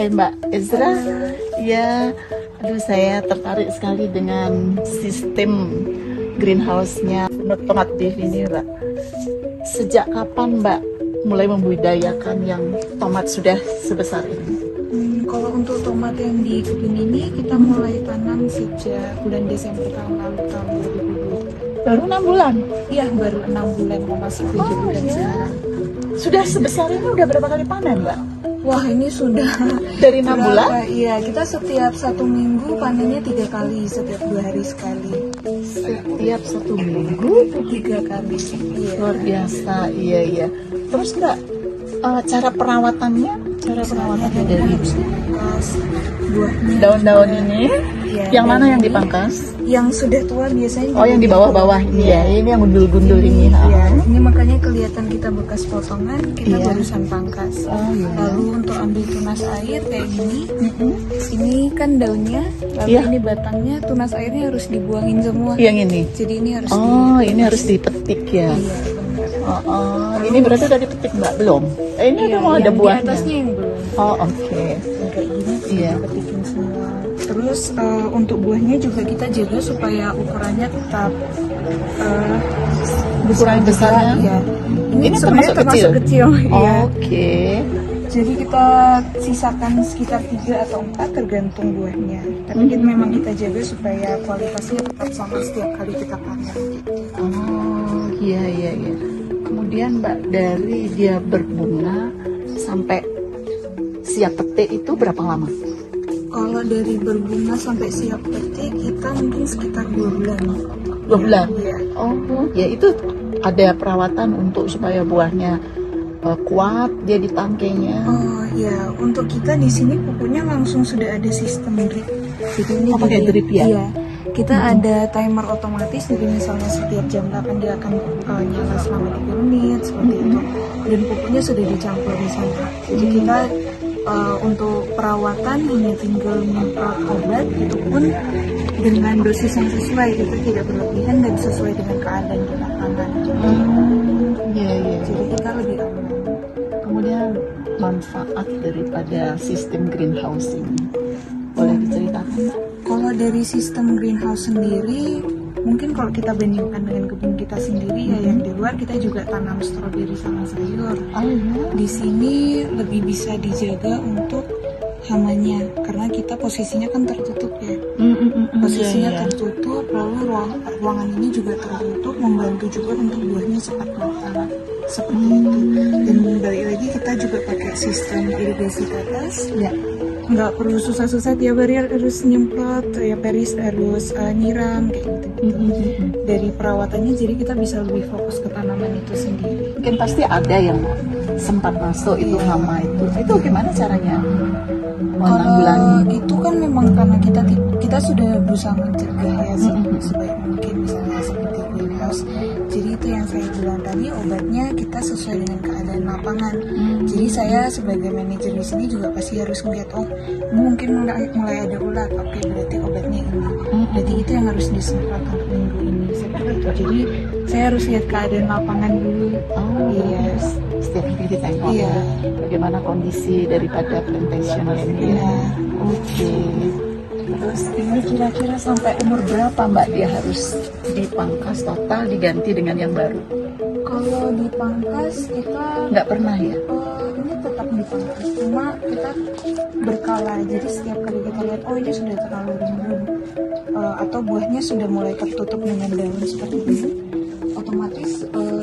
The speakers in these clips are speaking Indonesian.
Hai Mbak Ezra. Ya, aduh saya tertarik sekali dengan sistem greenhouse-nya tomat beef ini Mbak. Sejak kapan Mbak mulai membudidayakan yang tomat sudah sebesar ini? Kalau untuk tomat yang di kebun ini kita mulai tanam sejak bulan Desember tahun lalu, tahun 2020. Baru 6 bulan? Iya, baru 6 bulan, mau masuk 7 bulan sekarang. Sudah sebesar ini udah berapa kali panen Mbak? Wah, ini sudah Dari 6 bulan? Iya, kita setiap 1 minggu panennya 3 kali, setiap 2 hari sekali. Setiap 1 minggu 3 kali. Iya. luar biasa, iya. Terus Mbak, cara perawatannya dari harus dipangkas buahnya. daun-daun ini, Iya, yang mana yang ini dipangkas? Yang sudah tua biasanya. Oh, yang di bawah-bawah ini ya, ini yang gundul-gundul ini. Iya, ini makanya kelihatan kita bekas potongan, kita Iya. barusan pangkas. Oh, iya. Lalu untuk ambil tunas air kayak gini, ini kan daunnya, lalu Iya. ini batangnya, tunas airnya harus dibuangin semua. Yang ini. Jadi ini harus Oh, ini harus dipetik ya. Iya, benar. Ini berarti udah dipetik Mbak? Belum? Ini Iya, udah mau ada yang di buahnya. atasnya yang belum. Oh, oke. Yang kayak gini Iya. petikin semua. Terus untuk buahnya juga kita jaga supaya ukurannya tetap Ukuran besarnya? Iya. Ini sebenarnya termasuk kecil? Iya. Oke. Jadi kita sisakan sekitar 3 atau 4 tergantung buahnya. Tapi memang kita jaga supaya kualitasnya tetap sama setiap kali kita panen. Oh, iya. Kemudian Mbak, dari dia berbunga sampai siap petik itu berapa lama? Kalau dari berbunga sampai siap petik kita mungkin sekitar 2 bulan. 2 bulan? Iya. Oh, ya itu ada perawatan untuk supaya buahnya kuat dia di tangkainya. Oh ya, untuk kita di sini pupuknya langsung sudah ada sistem drip. Jadi ini pakai drip ya? Iya. Kita ada timer otomatis, jadi misalnya setiap jam 8 dia akan nyala selama 3 menit seperti itu. Dan pupuknya sudah dicampur di sana. Jadi kita untuk perawatan hanya tinggal menyemprot obat, itu pun dengan dosis yang sesuai, kita tidak berlebihan dan sesuai dengan keadaan di lapangan. Iya. Jadi kita lebih aman. Kemudian manfaat daripada sistem greenhouse ini boleh diceritakan Mbak? Kalau dari sistem greenhouse sendiri, mungkin kalau kita bandingkan dengan kebun kita sendiri ya yang di luar kita juga tanam stroberi sama sayur. Oh iya. Di sini lebih bisa dijaga untuk hamanya karena kita posisinya kan tertutup ya. Posisinya Iya. tertutup, lalu ruangan ini juga tertutup, membantu juga untuk buahnya cepat matang seperti itu. Dan balik lagi kita juga pakai sistem irigasi tetes. Ya. Nggak perlu susah-susah tiap hari harus nyemprot ya, harus nyiram kayak gitu. Dari perawatannya jadi kita bisa lebih fokus ke tanaman itu sendiri. Mungkin pasti ada yang sempat masuk itu hama itu. Itu gimana caranya menanggulangi? Kalau itu kan memang karena kita sudah berusaha mencegah ya sebaik mungkin, misalnya seperti greenhouse. Jadi itu yang saya bilang tadi, obatnya kita sesuai dengan keadaan lapangan. Jadi saya sebagai manajer di sini juga pasti harus melihat, oh mungkin mulai ada ulat, oke berarti obatnya ini. Berarti itu yang harus disemprot untuk minggu ini seperti itu. Jadi saya harus lihat keadaan lapangan dulu. Oh Iya. Setiap hari ditengok Iya. ya, bagaimana kondisi daripada plantation ini ya. Iya. Oke. Terus ini kira-kira sampai umur berapa Mbak dia harus dipangkas total diganti dengan yang baru? Kalau dipangkas kita Nggak pernah ya? ini tetap dipangkas, cuma kita berkala. Jadi setiap kali kita lihat, oh ini sudah terlalu rimbun atau buahnya sudah mulai tertutup dengan daun seperti ini, otomatis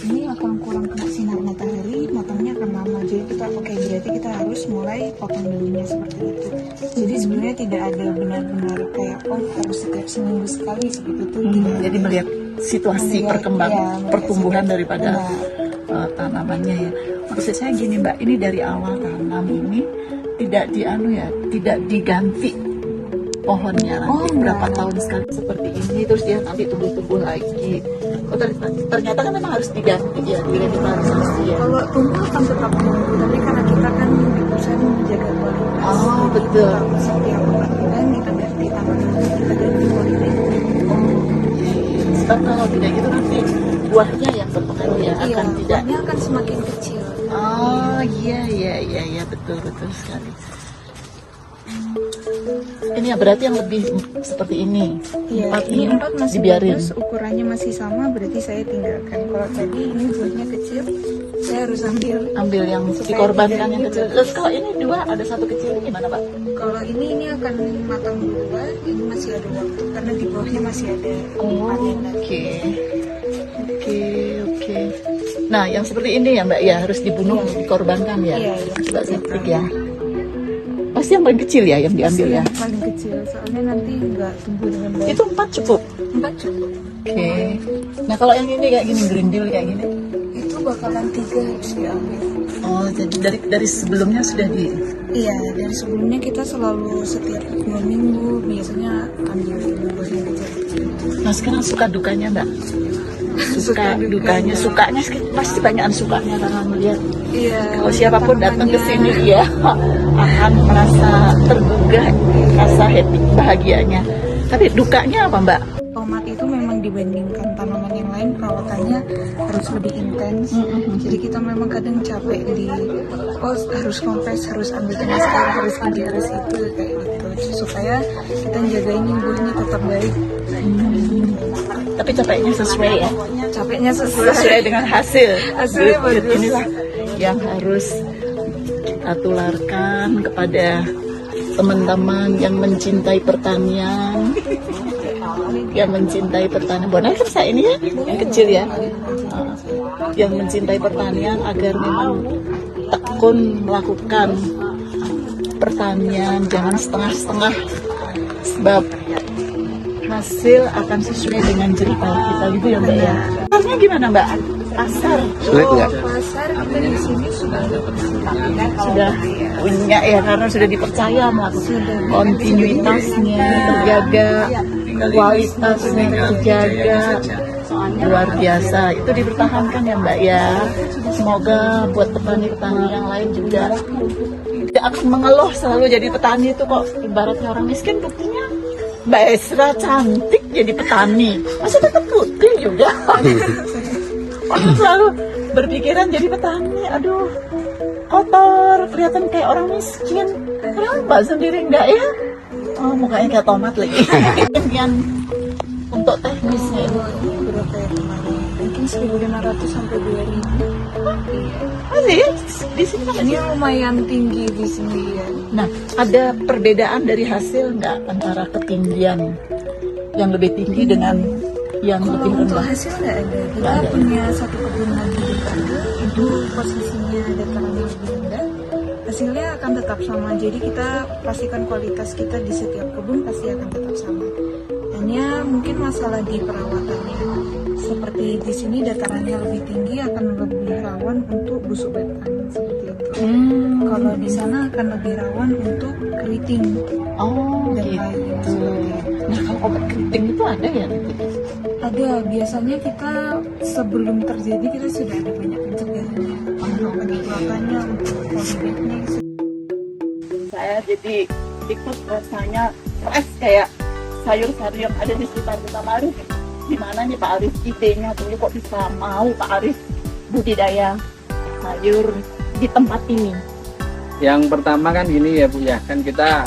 ini akan kurang kena sinar matahari, matangnya akan lama. Jadi kita berarti kita harus mulai potong daunnya seperti itu. Jadi sebenarnya tidak ada benar-benar kayak harus setiap seminggu sekali seperti itu. Tidak. Jadi melihat situasi perkembangan pertumbuhan daripada tanamannya ya. Maksud saya gini Mbak, ini dari awal tanam ini tidak diganti pohonnya nanti berapa tahun sekali seperti ini, terus dia nanti tumbuh lagi. Oh, ternyata kan memang harus diganti ya, direvitalisasi ya. Kalau tumbuh akan tetap tumbuh, tapi karena kita kan di perusahaan menjaga kualitas. Oh, betul. Setiap 4 bulan kita ganti tanaman, kita ganti politik. Sebab kalau tidak gitu nanti buahnya yang berpengaruh ya, akan tidak. Buahnya akan semakin kecil. Oh iya betul sekali. Ini ya berarti yang lebih seperti ini. Iya, Empat ini 4 masih dibiarin. bagus, ukurannya masih sama, berarti saya tinggalkan. Kalau tadi ini buahnya kecil, saya harus Ambil yang dikorbankan yang kecil. Terus kalau ini 2 ada 1 kecil gimana Pak? Kalau ini akan matang duluan, ini masih ada waktu karena di bawahnya masih ada panenan. Oke. Nah, yang seperti ini ya Mbak ya harus dibunuh, dikorbankan ya. Iya. Coba saya klik ya. Pasti yang paling kecil ya yang diambil ya. Yang paling kecil, soalnya nanti nggak tumbuh dengan baik. Itu 4 cukup. 4 cukup. Oke. Nah, kalau yang ini kayak gini grindil kayak gini. Itu bakalan 3 harus diambil. Oh, jadi dari sebelumnya sudah di. Iya, dari sebelumnya kita selalu setiap 2 minggu biasanya ambil buah yang kecil-kecil. Nah, sekarang suka dukanya Mbak. Suka dukanya, sukanya pasti banyakan sukanya karena melihat Iya. kalau siapapun datang ke sini ya akan merasa tergugah, rasa happy, bahagianya. Tapi dukanya apa Mbak? Tomat itu memang dibandingkan tanaman yang lain perawatannya harus lebih intens. Jadi kita memang kadang capek harus kompres, harus ambil masker, harus ini, harus itu kayak gitu. Supaya kita jaga ini buahnya tetap baik. Tapi capeknya sesuai ya. Capeknya sesuai. Sesuai dengan hasil. Hasilnya Good. bagus. Inilah yang harus kita tularkan kepada teman-teman yang mencintai pertanian, yang mencintai pertanian. Bonai kan saya ini ya, yang kecil ya, yang mencintai pertanian agar memang tekun melakukan pertanian, jangan setengah-setengah, sebab hasil akan sesuai dengan cerita kita gitu ya Mbak ya. Pasarnya gimana Mbak? Pasar Sulit nggak? Pasar kita di sini sudah punya ya karena sudah dipercaya melakukan kontinuitasnya terjaga, kualitasnya terjaga, luar biasa. Itu dipertahankan ya Mbak ya. Semoga buat petani-petani yang lain juga tidak akan mengeluh selalu jadi petani itu kok ibaratnya orang miskin. Buktinya Mbak Esra cantik jadi petani, masa tetap putih juga. Orang selalu berpikiran jadi petani, aduh kotor, kelihatan kayak orang miskin. Kenapa sendiri enggak ya? Oh, mukanya kayak tomat lagi. Yang untuk teknisnya itu berapa ya kemarin? Mungkin 1.500 sampai 2.000. masih di sini kan Ini lumayan tinggi di sini ya. Nah, ada perbedaan dari hasil nggak antara ketinggian yang lebih tinggi dengan yang Kalau lebih untuk rendah? hasil nggak ada. Kita Nggak ada. punya satu kebun lagi di Kanda, itu posisinya datarannya lebih rendah. Hasilnya akan tetap sama. Jadi kita pastikan kualitas kita di setiap kebun pasti akan tetap sama. Hanya mungkin masalah di perawatannya. Seperti di sini datarannya lebih tinggi akan lebih rawan untuk busuk batang seperti itu. Kalau di sana akan lebih rawan untuk keriting. Oh, Dan gitu. lain. Nah, kalau obat keriting itu ada ya? Ada, biasanya kita sebelum terjadi kita sudah ada banyak pencegahannya untuk penyemprotannya, untuk polybagnya. Saya jadi ikut rasanya stres kayak sayur-sayur yang ada di sekitar kita. Pak Arif, gimana nih Pak Arif idenya dulu kok bisa mau Pak Arif budidaya sayur di tempat ini? Yang pertama kan gini ya Bu ya, kan kita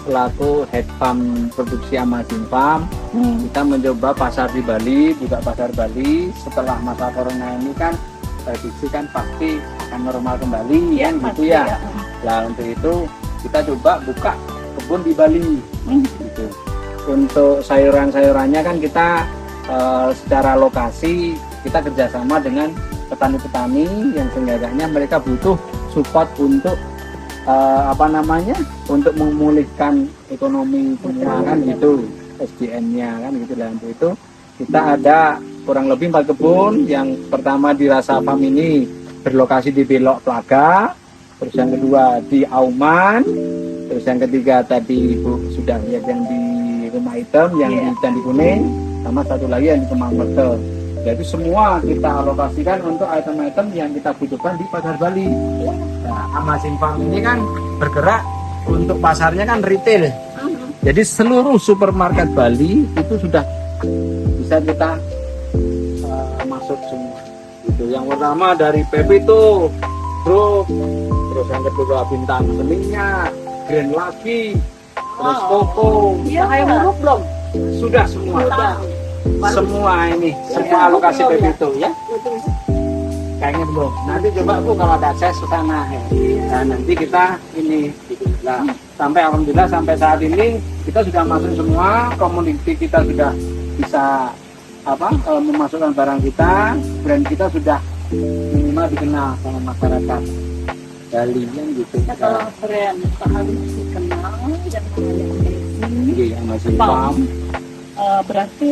selaku head farm produksi Amazing Farm, kita mencoba pasar di Bali, buka pasar Bali. Setelah masa corona ini kan prediksi kan pasti akan normal kembali kan gitu ya. Nah untuk itu kita coba buka kebun di Bali gitu. Untuk sayuran-sayurannya kan kita secara lokasi kita kerjasama dengan petani-petani yang seenggaknya mereka butuh support untuk untuk memulihkan ekonomi semua kan gitu, SDM-nya kan gitu. Dan untuk itu kita ada kurang lebih 4 kebun. Yang pertama di Rasa Farm ini berlokasi di Belok Plaga, terus yang kedua di Auman, terus yang ketiga tadi Ibu sudah lihat yang di Rumah Hitam, yang di Candi Kuning, sama satu lagi yang di Kemang Merdeka. Jadi semua kita alokasikan untuk item-item yang kita butuhkan di Pasar Bali. Nah, Amazing Farm ini kan bergerak untuk pasarnya kan retail. Jadi seluruh supermarket Bali itu sudah bisa kita masuk semua. Itu yang pertama dari Pepito, Group, terus yang kedua Bintang Selingnya, Grand Lagi, terus koko. Iya, kayak buruk belum? Sudah semua. Sudah. Semua ini, semua alokasi belum, ya? itu ya. Kayaknya belum. Nanti coba Bu kalau ada akses ke sana ya. Nah, nanti kita ini nah, sampai alhamdulillah sampai saat ini kita sudah masuk semua, komuniti kita sudah bisa memasukkan barang kita, brand kita sudah minimal dikenal sama masyarakat Bali yang gitu. Ya, kalau brand harus dikenal dan amazing. Iya, masih Paham. paham. Berarti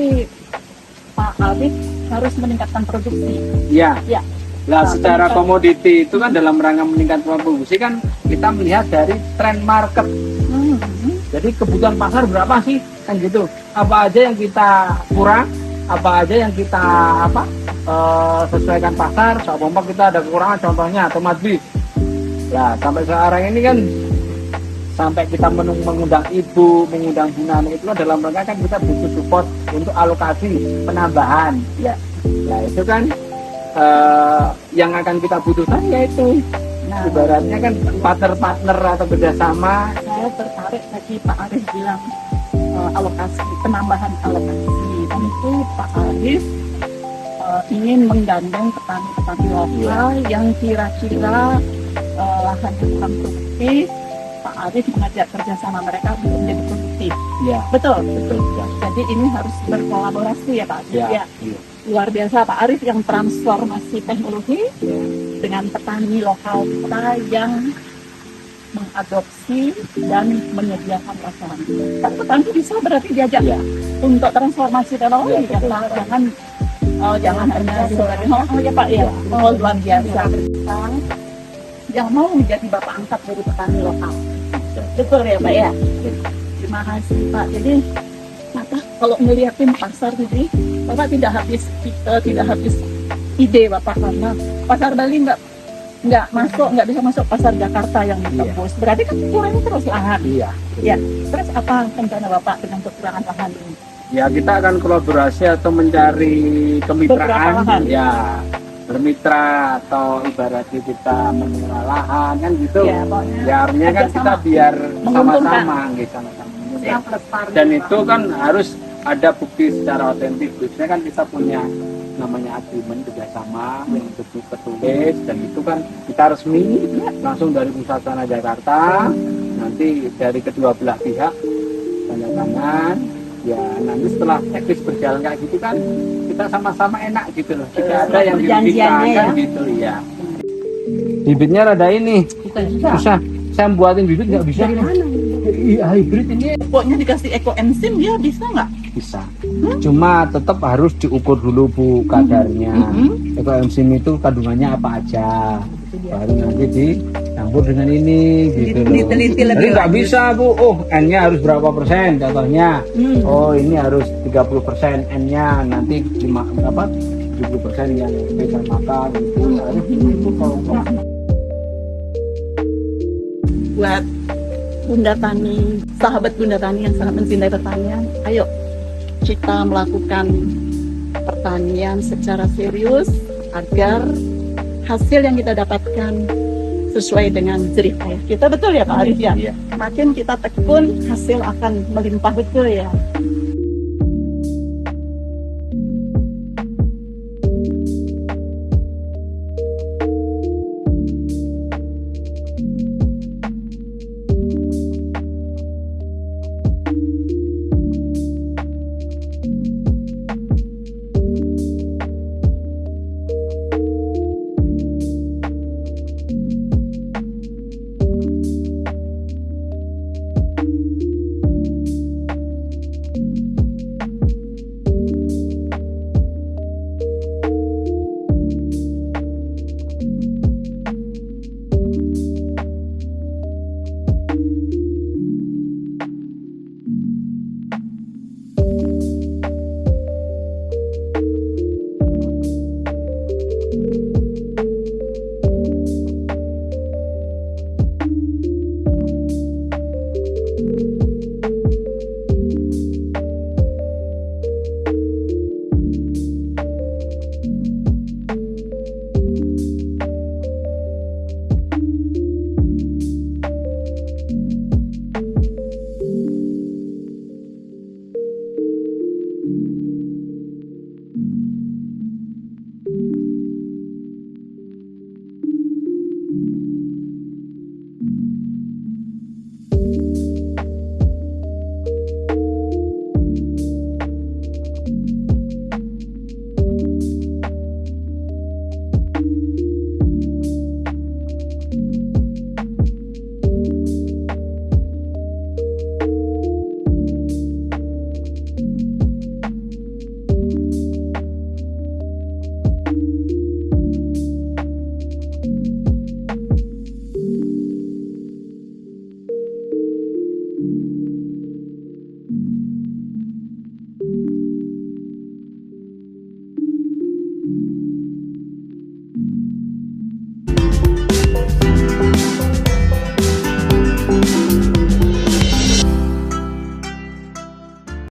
Pak Arif harus meningkatkan produksi. Iya. Ya. Nah, Nah, secara meningkat- komoditi itu kan dalam rangka meningkatkan produksi kan kita melihat dari tren market. Jadi kebutuhan pasar berapa sih kan gitu? Apa aja yang kita kurang, apa aja yang kita sesuaikan pasar. Seumpama kita ada kekurangan, contohnya tomat beef. Nah, sampai sekarang ini kan sampai kita mengundang ibu, mengundang Bu Nani itu kan dalam rangka kan kita butuh support untuk alokasi penambahan. Ya. Nah itu kan yang akan kita butuhkan yaitu Nah, ibaratnya kan partner-partner atau kerjasama. saya tertarik tadi Pak Arif bilang alokasi, penambahan alokasi. Tentu Pak Arif ingin menggandeng petani-petani lokal yang kira-kira lahannya kurang produktif. Pak Arif mengajak kerjasama mereka untuk menjadi produktif. Ya. Betul, betul. Ya. Jadi ini harus berkolaborasi ya Pak Arif. Ya. Ya. Luar biasa Pak Arif yang transformasi teknologi dengan petani lokal kita yang mengadopsi dan menyediakan lahan. Kan petani bisa berarti diajak Ya. untuk transformasi teknologi Ya, ya, betul. Pak. Jangan hanya sebagai ya Pak ya. Oh, luar biasa. Yang mau menjadi bapak angkat dari petani lokal. Betul ya Pak ya. Terima kasih Pak. Jadi Bapak kalau ngeliatin pasar ini, Bapak tidak habis ide Bapak karena pasar Bali nggak bisa masuk pasar Jakarta yang ditembus. Berarti kan kurang terus lahan. Iya. Ya. Terus apa rencana Bapak dengan kekurangan lahan ini? Ya kita akan kolaborasi atau mencari Beberapa kemitraan. lahan. Ya bermitra atau ibaratnya kita mengelola lahan kan gitu. Ya, pokoknya Ya artinya kan kerjasama. kita biar Menguntungkan. sama-sama gitu, sama-sama. Yang lestari, Dan Pak. itu kan harus ada bukti secara otentik. Biasanya kan kita punya namanya agreement kerjasama yang tertulis dan itu kan kita resmi langsung dari pusat tanah Jakarta, nanti dari kedua belah pihak tanda tangan. Ya nanti setelah teknis berjalan kayak gitu kan kita sama-sama enak gitu loh. Tidak ada yang dirugikan Perjanjiannya kan ya. gitu ya. Bibitnya rada ini Bukan juga. susah. Saya buatin bibit nggak bisa ini. Iya hybrid ini Pokoknya dikasih ekoenzim dia bisa nggak? bisa. Cuma tetap harus diukur dulu Bu kadarnya. Ekoenzim itu kandungannya apa aja. Baru nanti dicampur dengan ini gitu loh. Diteliti lebih Jadi nggak lanjut. bisa Bu. Oh N-nya harus berapa persen contohnya. Oh ini harus 30% N-nya nanti 70% yang bisa makan gitu. Harus itu kalau Buat Bunda Tani, sahabat Bunda Tani yang sangat mencintai pertanian, ayo kita melakukan pertanian secara serius agar hasil yang kita dapatkan sesuai dengan jerih payah kita. Betul ya Pak Arif ya? Iya. Makin kita tekun, hasil akan melimpah, betul ya.